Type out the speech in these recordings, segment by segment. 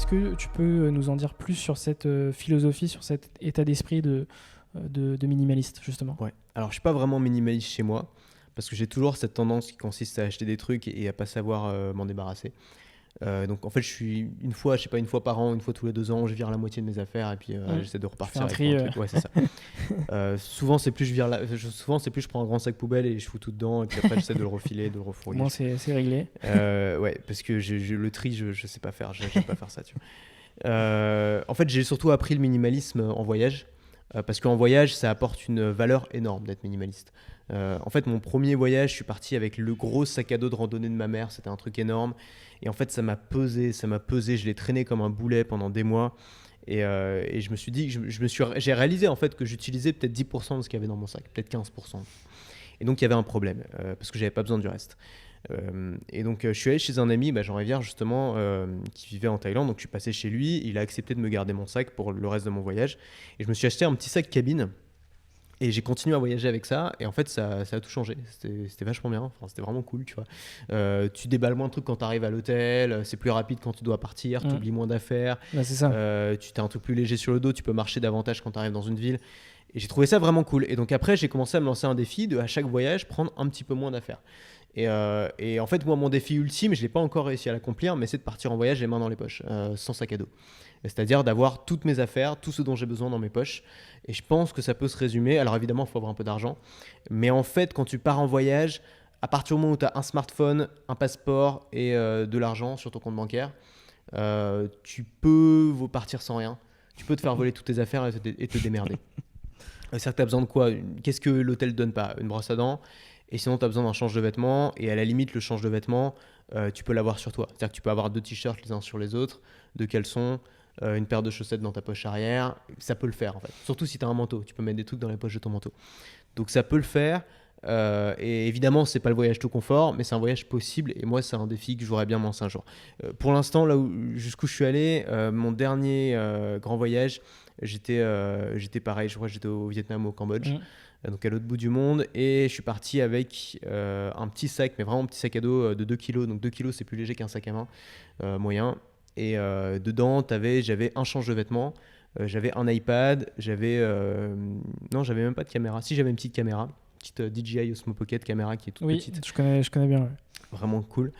que tu peux nous en dire plus sur cette philosophie, sur cet état d'esprit de minimaliste, justement? Ouais. Alors, je suis pas vraiment minimaliste chez moi, parce que j'ai toujours cette tendance qui consiste à acheter des trucs et à pas savoir m'en débarrasser. Donc en fait, je suis une fois par an, une fois tous les 2 ans, je vire la moitié de mes affaires et puis j'essaie de Tu fais repartir un avec tri. plein de trucs. Ouais, c'est ça. Souvent, c'est plus souvent c'est plus je prends un grand sac poubelle et je fous tout dedans et puis après j'essaie de le refiler, de le Au refourguer. moins, c'est réglé. Ouais, parce que le tri, je sais pas faire, j'aime pas faire ça, tu vois. En fait, j'ai surtout appris le minimalisme en voyage. Parce qu'en voyage, ça apporte une valeur énorme d'être minimaliste. En fait, mon premier voyage, je suis parti avec le gros sac à dos de randonnée de ma mère. C'était un truc énorme. Et en fait, ça m'a pesé. Je l'ai traîné comme un boulet pendant des mois. Et je me suis dit, j'ai réalisé en fait que j'utilisais peut-être 10% de ce qu'il y avait dans mon sac, peut-être 15%. Et donc, il y avait un problème parce que j'avais pas besoin du reste. Et donc je suis allé chez un ami, Jean Rivière justement, qui vivait en Thaïlande. Donc je suis passé chez lui, il a accepté de me garder mon sac pour le reste de mon voyage et je me suis acheté un petit sac cabine et j'ai continué à voyager avec ça et en fait ça a tout changé. C'était vachement bien, enfin, c'était vraiment cool, tu vois. Tu déballes moins de trucs quand tu arrives à l'hôtel, c'est plus rapide quand tu dois partir, tu oublies moins d'affaires. Bah, c'est ça. Tu t'es un truc plus léger sur le dos, tu peux marcher davantage quand tu arrives dans une ville. Et j'ai trouvé ça vraiment cool. Et donc après, j'ai commencé à me lancer un défi de à chaque voyage prendre un petit peu moins d'affaires. Et en fait, moi, mon défi ultime, je ne l'ai pas encore réussi à l'accomplir, mais c'est de partir en voyage les mains dans les poches, sans sac à dos. C'est-à-dire d'avoir toutes mes affaires, tout ce dont j'ai besoin dans mes poches. Et je pense que ça peut se résumer. Alors évidemment, il faut avoir un peu d'argent. Mais en fait, quand tu pars en voyage, à partir du moment où tu as un smartphone, un passeport et de l'argent sur ton compte bancaire, tu peux partir sans rien. Tu peux te faire voler toutes tes affaires et te démerder. C'est-à-dire que tu as besoin de quoi? Qu'est-ce que l'hôtel ne donne pas? Une brosse à dents. Et sinon, tu as besoin d'un change de vêtements. Et à la limite, le change de vêtements, tu peux l'avoir sur toi. C'est-à-dire que tu peux avoir 2 t-shirts les uns sur les autres, 2 caleçons, une paire de chaussettes dans ta poche arrière. Ça peut le faire, en fait. Surtout si tu as un manteau. Tu peux mettre des trucs dans les poches de ton manteau. Donc, ça peut le faire. Et évidemment, c'est pas le voyage tout confort, mais c'est un voyage possible. Et moi, c'est un défi que je voudrais bien me lancer un jour. Pour l'instant, jusqu'où je suis allé, mon dernier grand voyage, j'étais pareil. Je crois que j'étais au Vietnam ou au Cambodge. Donc à l'autre bout du monde, et je suis parti avec un petit sac, mais vraiment un petit sac à dos de 2 kilos. Donc 2 kilos, c'est plus léger qu'un sac à main moyen. Et dedans, j'avais un change de vêtements, j'avais un iPad, non, j'avais même pas de caméra. Si, j'avais une petite caméra, petite DJI Osmo Pocket caméra qui est toute petite. Oui, je connais bien. Ouais. Vraiment cool.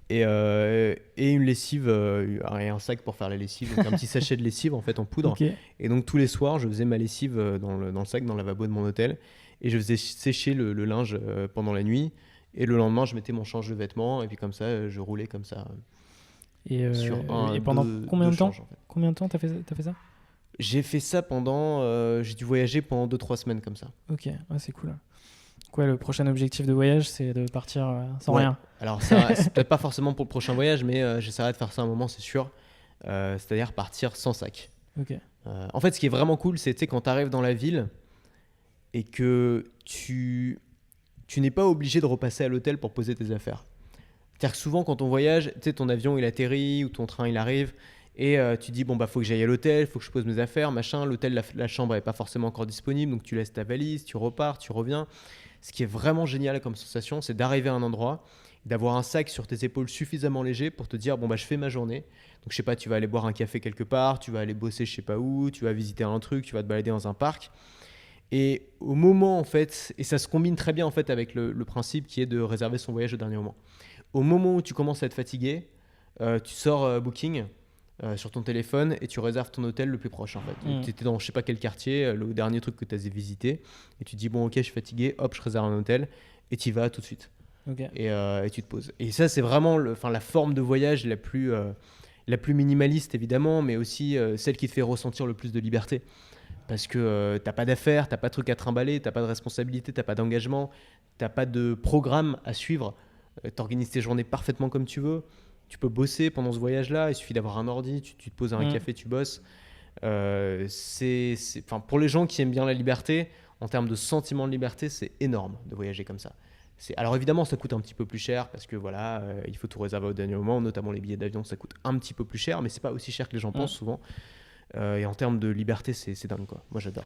Et une lessive et un sac pour faire la lessive, donc un petit sachet de lessive en fait en poudre. Okay. Et donc tous les soirs je faisais ma lessive dans le sac, dans le lavabo de mon hôtel, et je faisais sécher le linge pendant la nuit, et le lendemain je mettais mon change de vêtements et puis comme ça je roulais comme ça et pendant combien de temps changes, en fait. Combien de temps t'as fait ça? J'ai fait ça j'ai dû voyager pendant 2-3 semaines comme ça. Ok, ouais, c'est cool. Quoi, le prochain objectif de voyage, c'est de partir sans rien. Alors, c'est peut-être pas forcément pour le prochain voyage, mais j'essaierai de faire ça un moment, c'est sûr. C'est-à-dire partir sans sac. Okay. En fait, ce qui est vraiment cool, c'est quand tu arrives dans la ville et que tu n'es pas obligé de repasser à l'hôtel pour poser tes affaires. C'est-à-dire que souvent, quand on voyage, ton avion il atterrit ou ton train il arrive, et tu dis faut que j'aille à l'hôtel, faut que je pose mes affaires, machin. L'hôtel, la chambre est pas forcément encore disponible, donc tu laisses ta valise, tu repars, tu reviens. Ce qui est vraiment génial comme sensation, c'est d'arriver à un endroit, d'avoir un sac sur tes épaules suffisamment léger pour te dire je fais ma journée. Donc je sais pas, tu vas aller boire un café quelque part, tu vas aller bosser je sais pas où, tu vas visiter un truc, tu vas te balader dans un parc. Et au moment en fait, et ça se combine très bien en fait avec le principe qui est de réserver son voyage au dernier moment. Au moment où tu commences à être fatigué, tu sors Booking sur ton téléphone et tu réserves ton hôtel le plus proche en fait. Tu étais dans je sais pas quel quartier, le dernier truc que tu as visité, et tu te dis ok, je suis fatigué, hop, je réserve un hôtel, et tu y vas tout de suite. Okay. Et tu te poses. Et ça, c'est vraiment la forme de voyage la plus minimaliste évidemment, mais aussi celle qui te fait ressentir le plus de liberté. Parce que t'as pas d'affaires, t'as pas de trucs à trimballer, t'as pas de responsabilité, t'as pas d'engagement, t'as pas de programme à suivre. T'organises tes journées parfaitement comme tu veux. Tu peux bosser pendant ce voyage-là, il suffit d'avoir un ordi, tu te poses à un café, tu bosses. Pour les gens qui aiment bien la liberté, en termes de sentiment de liberté, c'est énorme de voyager comme ça. Alors évidemment, ça coûte un petit peu plus cher parce que il faut tout réserver au dernier moment, notamment les billets d'avion, ça coûte un petit peu plus cher, mais c'est pas aussi cher que les gens pensent souvent. Et en termes de liberté, c'est dingue quoi. Moi j'adore.